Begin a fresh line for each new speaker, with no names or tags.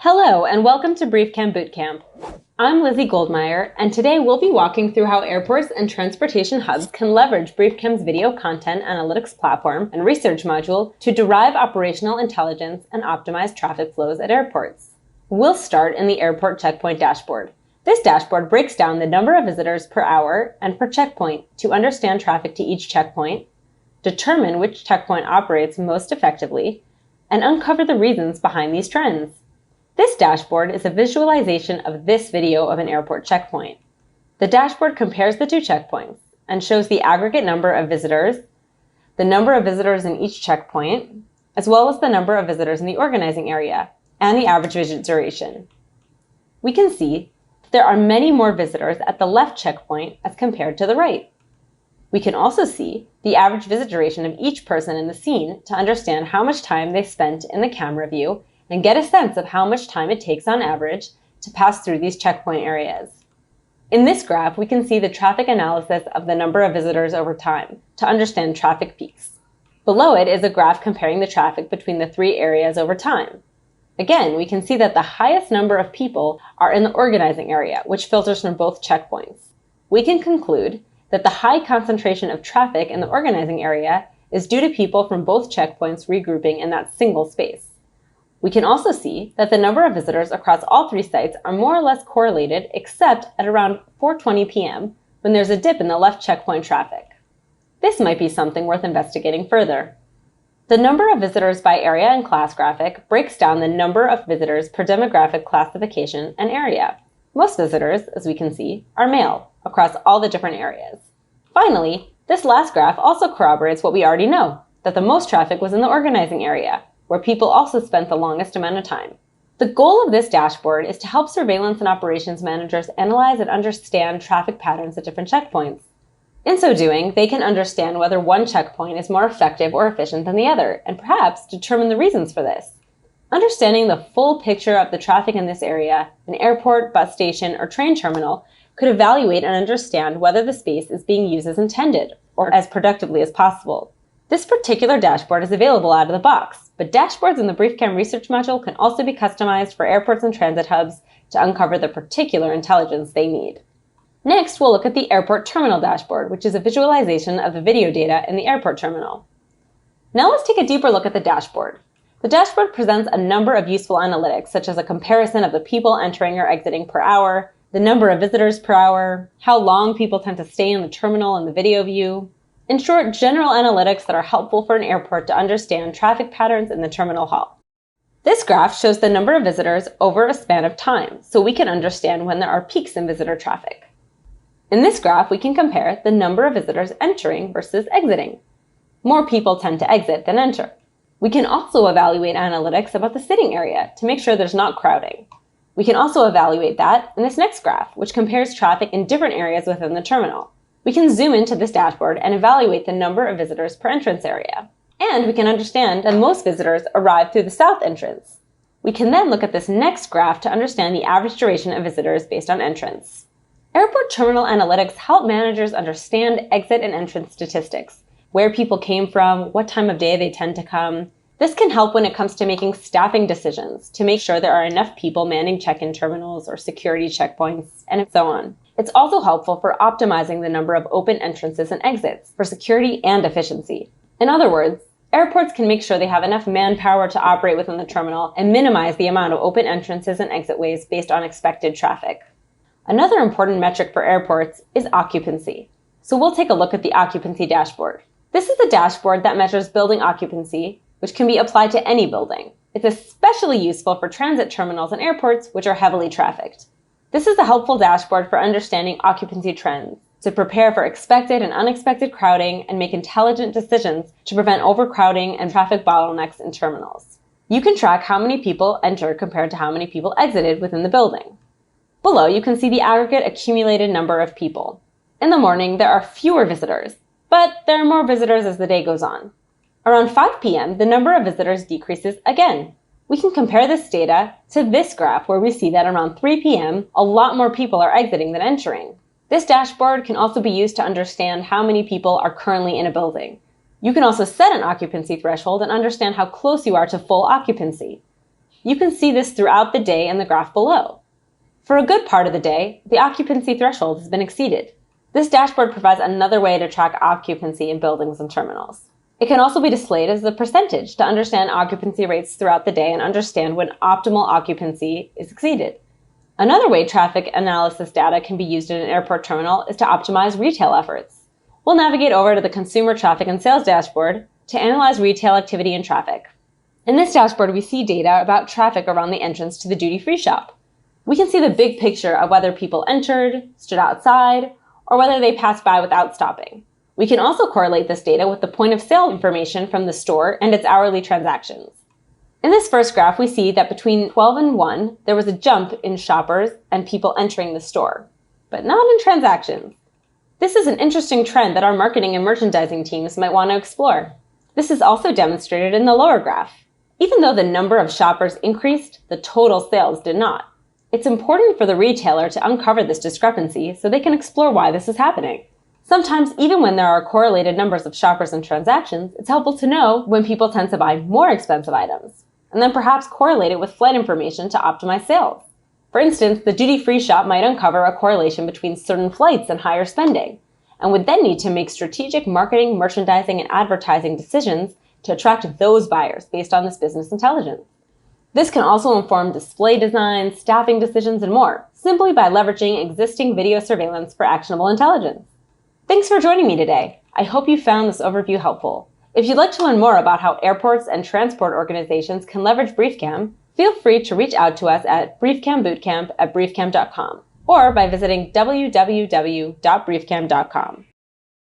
Hello and welcome to BriefCam Bootcamp. I'm Lizzie Goldmeyer, and today we'll be walking through how airports and transportation hubs can leverage BriefCam's Video Content Analytics platform and research module to derive operational intelligence and optimize traffic flows at airports. We'll start in the airport checkpoint dashboard. This dashboard breaks down the number of visitors per hour and per checkpoint to understand traffic to each checkpoint, determine which checkpoint operates most effectively, and uncover the reasons behind these trends. This dashboard is a visualization of this video of an airport checkpoint. The dashboard compares the two checkpoints and shows the aggregate number of visitors, the number of visitors in each checkpoint, as well as the number of visitors in the organizing area, and the average visit duration. We can see there are many more visitors at the left checkpoint as compared to the right. We can also see the average visit duration of each person in the scene to understand how much time they spent in the camera view and get a sense of how much time it takes on average to pass through these checkpoint areas. In this graph, we can see the traffic analysis of the number of visitors over time to understand traffic peaks. Below it is a graph comparing the traffic between the three areas over time. Again, we can see that the highest number of people are in the organizing area, which filters from both checkpoints. We can conclude that the high concentration of traffic in the organizing area is due to people from both checkpoints regrouping in that single space. We can also see that the number of visitors across all three sites are more or less correlated, except at around 4:20 p.m. when there's a dip in the left checkpoint traffic. This might be something worth investigating further. The number of visitors by area and class graphic breaks down the number of visitors per demographic classification and area. Most visitors, as we can see, are male across all the different areas. Finally, this last graph also corroborates what we already know, that the most traffic was in the organizing area, where people also spent the longest amount of time. The goal of this dashboard is to help surveillance and operations managers analyze and understand traffic patterns at different checkpoints. In so doing, they can understand whether one checkpoint is more effective or efficient than the other, and perhaps determine the reasons for this. Understanding the full picture of the traffic in this area, an airport, bus station, or train terminal, could evaluate and understand whether the space is being used as intended, or as productively as possible. This particular dashboard is available out of the box, but dashboards in the BriefCam Research module can also be customized for airports and transit hubs to uncover the particular intelligence they need. Next, we'll look at the airport terminal dashboard, which is a visualization of the video data in the airport terminal. Now let's take a deeper look at the dashboard. The dashboard presents a number of useful analytics, such as a comparison of the people entering or exiting per hour, the number of visitors per hour, how long people tend to stay in the terminal in the video view. In short, general analytics that are helpful for an airport to understand traffic patterns in the terminal hall. This graph shows the number of visitors over a span of time, so we can understand when there are peaks in visitor traffic. In this graph, we can compare the number of visitors entering versus exiting. More people tend to exit than enter. We can also evaluate analytics about the sitting area to make sure there's not crowding. We can also evaluate that in this next graph, which compares traffic in different areas within the terminal. We can zoom into this dashboard and evaluate the number of visitors per entrance area. And we can understand that most visitors arrive through the south entrance. We can then look at this next graph to understand the average duration of visitors based on entrance. Airport terminal analytics help managers understand exit and entrance statistics, where people came from, what time of day they tend to come. This can help when it comes to making staffing decisions to make sure there are enough people manning check-in terminals or security checkpoints, and so on. It's also helpful for optimizing the number of open entrances and exits for security and efficiency. In other words, airports can make sure they have enough manpower to operate within the terminal and minimize the amount of open entrances and exitways based on expected traffic. Another important metric for airports is occupancy. So we'll take a look at the occupancy dashboard. This is the dashboard that measures building occupancy, which can be applied to any building. It's especially useful for transit terminals and airports, which are heavily trafficked. This is a helpful dashboard for understanding occupancy trends, to prepare for expected and unexpected crowding and make intelligent decisions to prevent overcrowding and traffic bottlenecks in terminals. You can track how many people entered compared to how many people exited within the building. Below, you can see the aggregate accumulated number of people. In the morning, there are fewer visitors, but there are more visitors as the day goes on. Around 5 p.m., the number of visitors decreases again. We can compare this data to this graph where we see that around 3 p.m., a lot more people are exiting than entering. This dashboard can also be used to understand how many people are currently in a building. You can also set an occupancy threshold and understand how close you are to full occupancy. You can see this throughout the day in the graph below. For a good part of the day, the occupancy threshold has been exceeded. This dashboard provides another way to track occupancy in buildings and terminals. It can also be displayed as the percentage to understand occupancy rates throughout the day and understand when optimal occupancy is exceeded. Another way traffic analysis data can be used in an airport terminal is to optimize retail efforts. We'll navigate over to the Consumer Traffic and Sales dashboard to analyze retail activity and traffic. In this dashboard, we see data about traffic around the entrance to the duty-free shop. We can see the big picture of whether people entered, stood outside, or whether they passed by without stopping. We can also correlate this data with the point of sale information from the store and its hourly transactions. In this first graph, we see that between 12 and 1, there was a jump in shoppers and people entering the store, but not in transactions. This is an interesting trend that our marketing and merchandising teams might want to explore. This is also demonstrated in the lower graph. Even though the number of shoppers increased, the total sales did not. It's important for the retailer to uncover this discrepancy so they can explore why this is happening. Sometimes, even when there are correlated numbers of shoppers and transactions, it's helpful to know when people tend to buy more expensive items, and then perhaps correlate it with flight information to optimize sales. For instance, the duty-free shop might uncover a correlation between certain flights and higher spending, and would then need to make strategic marketing, merchandising, and advertising decisions to attract those buyers based on this business intelligence. This can also inform display design, staffing decisions, and more, simply by leveraging existing video surveillance for actionable intelligence. Thanks for joining me today. I hope you found this overview helpful. If you'd like to learn more about how airports and transport organizations can leverage BriefCam, feel free to reach out to us at briefcambootcamp@briefcam.com or by visiting www.briefcam.com.